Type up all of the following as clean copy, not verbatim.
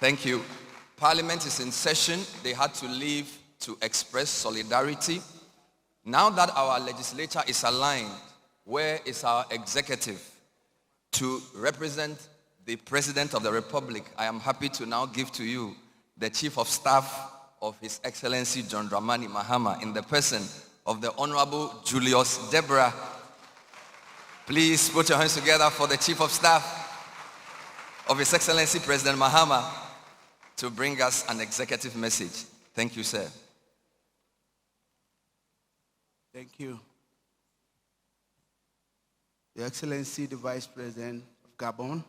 Thank you. Parliament is in session. They had to leave to express solidarity. Now that our legislature is aligned, where is our executive to represent the President of the Republic? I am happy to now give to you the Chief of Staff of His Excellency John Dramani Mahama in the person of the Honorable Julius Debrah. Please put your hands together for the Chief of Staff of His Excellency President Mahama to bring us an executive message. Thank you, sir. Thank you. Your Excellency, the Vice President of Gabon,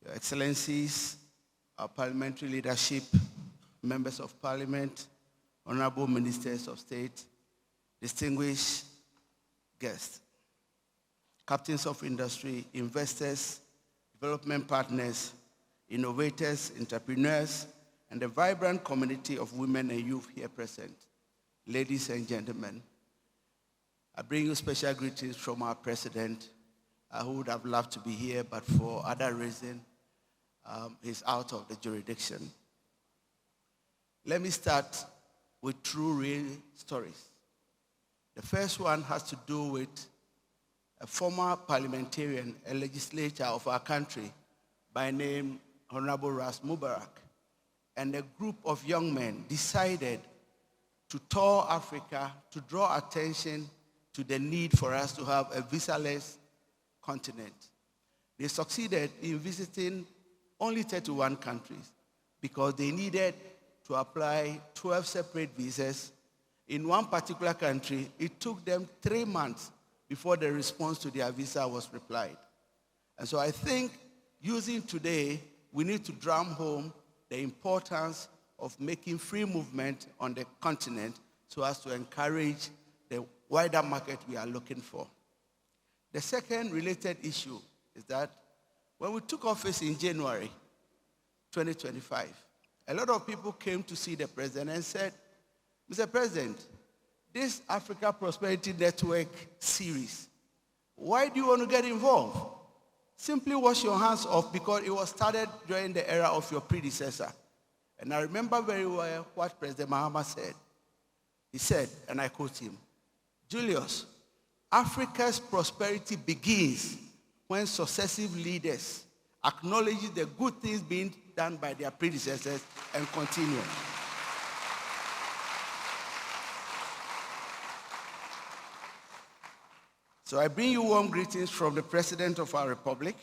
Your Excellencies, our parliamentary leadership, members of parliament, honorable ministers of state, distinguished guests, captains of industry, investors, development partners, innovators, entrepreneurs, and the vibrant community of women and youth here present. Ladies and gentlemen, I bring you special greetings from our president, who would have loved to be here, but for other reasons, he's out of the jurisdiction. Let me start with true real stories. The first one has to do with a former parliamentarian, a legislator of our country by name Honorable Ras Mubarak, and a group of young men decided to tour Africa to draw attention to the need for us to have a visa-less continent. They succeeded in visiting only 31 countries because they needed to apply 12 separate visas. In one particular country, it took them 3 months before the response to their visa was replied. And so I think using today, we need to drum home the importance of making free movement on the continent so as to encourage the wider market we are looking for. The second related issue is that when we took office in January 2025, a lot of people came to see the president and said, Mr. President, this Africa Prosperity Network series, why do you want to get involved? Simply wash your hands off because it was started during the era of your predecessor. And I remember very well what President Mahama said. He said, and I quote him, Julius, Africa's prosperity begins when successive leaders acknowledge the good things being done by their predecessors and continue. So I bring you warm greetings from the President of our Republic,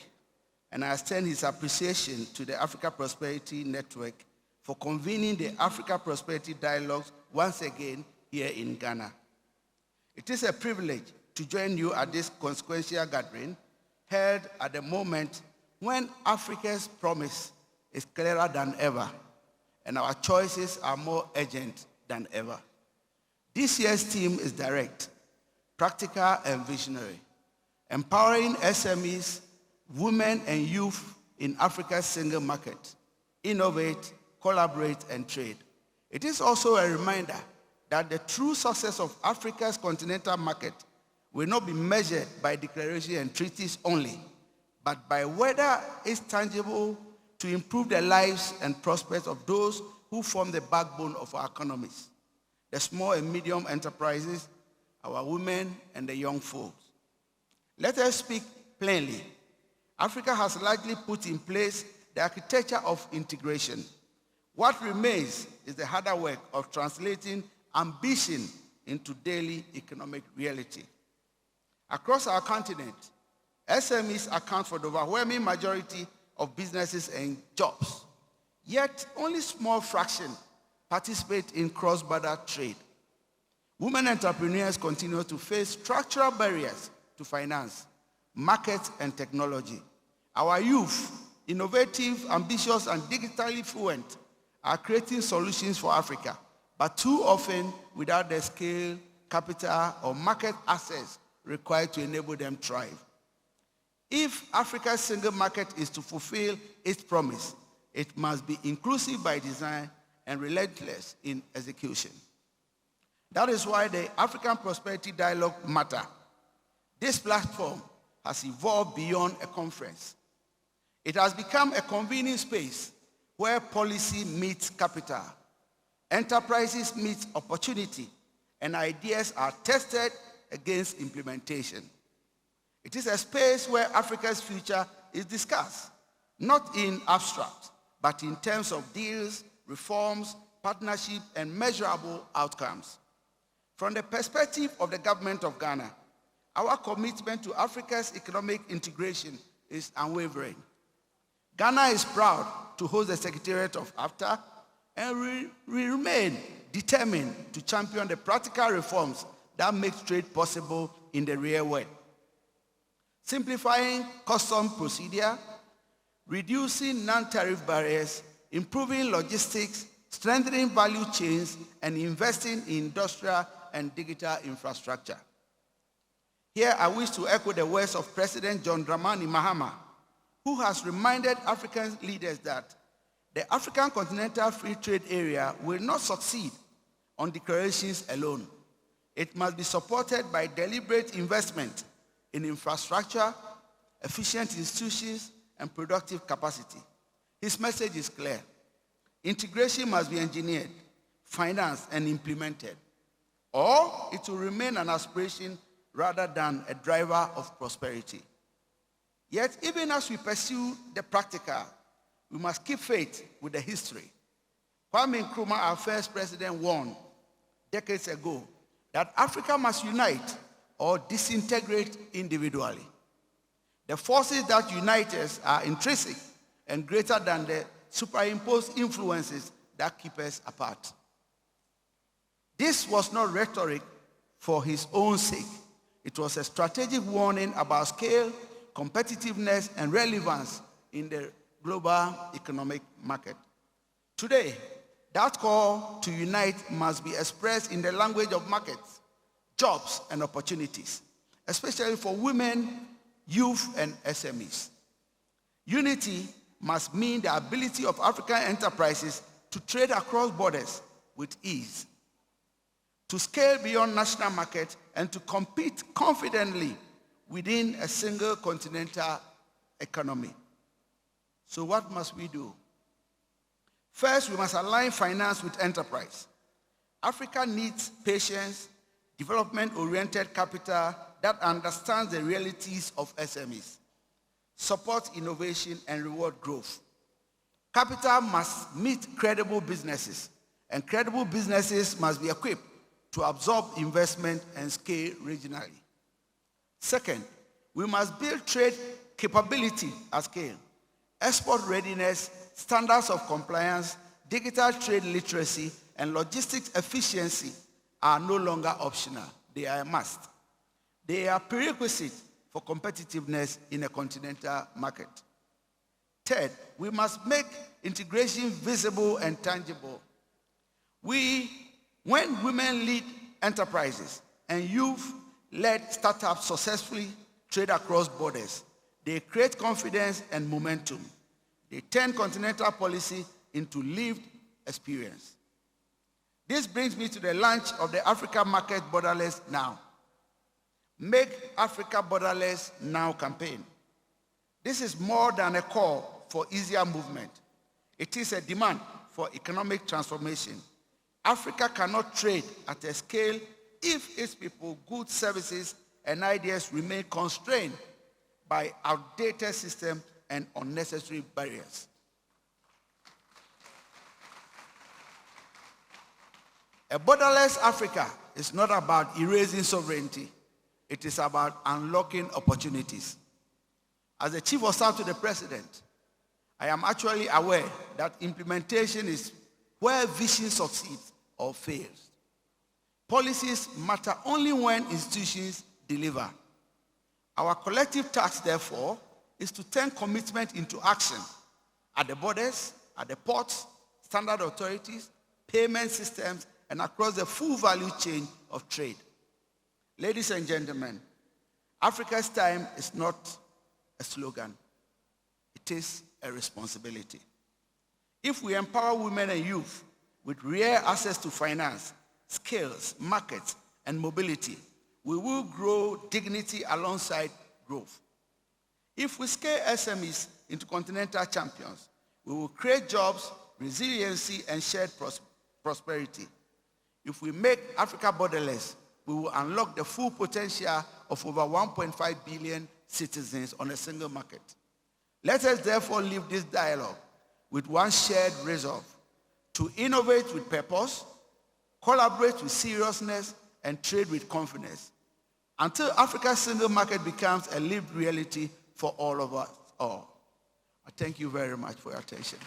and I extend his appreciation to the Africa Prosperity Network for convening the Africa Prosperity Dialogues once again here in Ghana. It is a privilege to join you at this consequential gathering held at the moment when Africa's promise is clearer than ever and our choices are more urgent than ever. This year's theme is direct, practical and visionary, empowering SMEs, women and youth in Africa's single market, innovate, collaborate, and trade. It is also a reminder that the true success of Africa's continental market will not be measured by declarations and treaties only, but by whether it's tangible to improve the lives and prospects of those who form the backbone of our economies, the small and medium enterprises, our women, and the young folks. Let us speak plainly. Africa has largely put in place the architecture of integration. What remains is the harder work of translating ambition into daily economic reality. Across our continent, SMEs account for the overwhelming majority of businesses and jobs. Yet, only a small fraction participate in cross-border trade. Women entrepreneurs continue to face structural barriers to finance, markets, and technology. Our youth, innovative, ambitious, and digitally fluent, are creating solutions for Africa, but too often without the scale, capital, or market access required to enable them to thrive. If Africa's single market is to fulfill its promise, it must be inclusive by design and relentless in execution. That is why the African Prosperity Dialogue matter. This platform has evolved beyond a conference. It has become a convenient space where policy meets capital, enterprises meet opportunity, and ideas are tested against implementation. It is a space where Africa's future is discussed, not in abstract, but in terms of deals, reforms, partnership, and measurable outcomes. From the perspective of the government of Ghana, our commitment to Africa's economic integration is unwavering. Ghana is proud to host the Secretariat of AFTA, and we remain determined to champion the practical reforms that make trade possible in the real world. Simplifying custom procedure, reducing non-tariff barriers, improving logistics, strengthening value chains, and investing in industrial and digital infrastructure. Here I wish to echo the words of President John Dramani Mahama, who has reminded African leaders that the African Continental Free Trade Area will not succeed on declarations alone. It must be supported by deliberate investment in infrastructure, efficient institutions, and productive capacity. His message is clear. Integration must be engineered, financed, and implemented, or it will remain an aspiration rather than a driver of prosperity. Yet, even as we pursue the practical, we must keep faith with the history. Kwame Nkrumah, our first president, warned decades ago that Africa must unite or disintegrate individually. The forces that unite us are intrinsic and greater than the superimposed influences that keep us apart. This was not rhetoric for his own sake. It was a strategic warning about scale, competitiveness, and relevance in the global economic market. Today, that call to unite must be expressed in the language of markets, jobs, and opportunities, especially for women, youth, and SMEs. Unity must mean the ability of African enterprises to trade across borders with ease, to scale beyond national markets, and to compete confidently within a single continental economy. So what must we do? First, we must align finance with enterprise. Africa needs patience, development-oriented capital that understands the realities of SMEs, support innovation, and reward growth. Capital must meet credible businesses, and credible businesses must be equipped to absorb investment and scale regionally. Second, we must build trade capability at scale. Export readiness, standards of compliance, digital trade literacy, and logistics efficiency are no longer optional. They are a must. They are prerequisites for competitiveness in a continental market. Third, we must make integration visible and tangible. When women lead enterprises and youth-led startups successfully trade across borders, they create confidence and momentum. They turn continental policy into lived experience. This brings me to the launch of the Africa Market Borderless Now. Make Africa Borderless Now campaign. This is more than a call for easier movement. It is a demand for economic transformation. Africa cannot trade at a scale if its people, goods, services, and ideas remain constrained by outdated systems and unnecessary barriers. A borderless Africa is not about erasing sovereignty. It is about unlocking opportunities. As the Chief of Staff to the President, I am actually aware that implementation is where vision succeeds or fails. Policies matter only when institutions deliver. Our collective task, therefore, is to turn commitment into action at the borders, at the ports, standard authorities, payment systems, and across the full value chain of trade. Ladies and gentlemen, Africa's time is not a slogan. It is a responsibility. If we empower women and youth with real access to finance, skills, markets, and mobility, we will grow dignity alongside growth. If we scale SMEs into continental champions. We will create jobs, resiliency, and shared prosperity. If we make Africa borderless, we will unlock the full potential of over 1.5 billion citizens on a single market. Let us therefore leave this dialogue with one shared resolve: to innovate with purpose, collaborate with seriousness, and trade with confidence, until Africa's single market becomes a lived reality for all of us all. I thank you very much for your attention.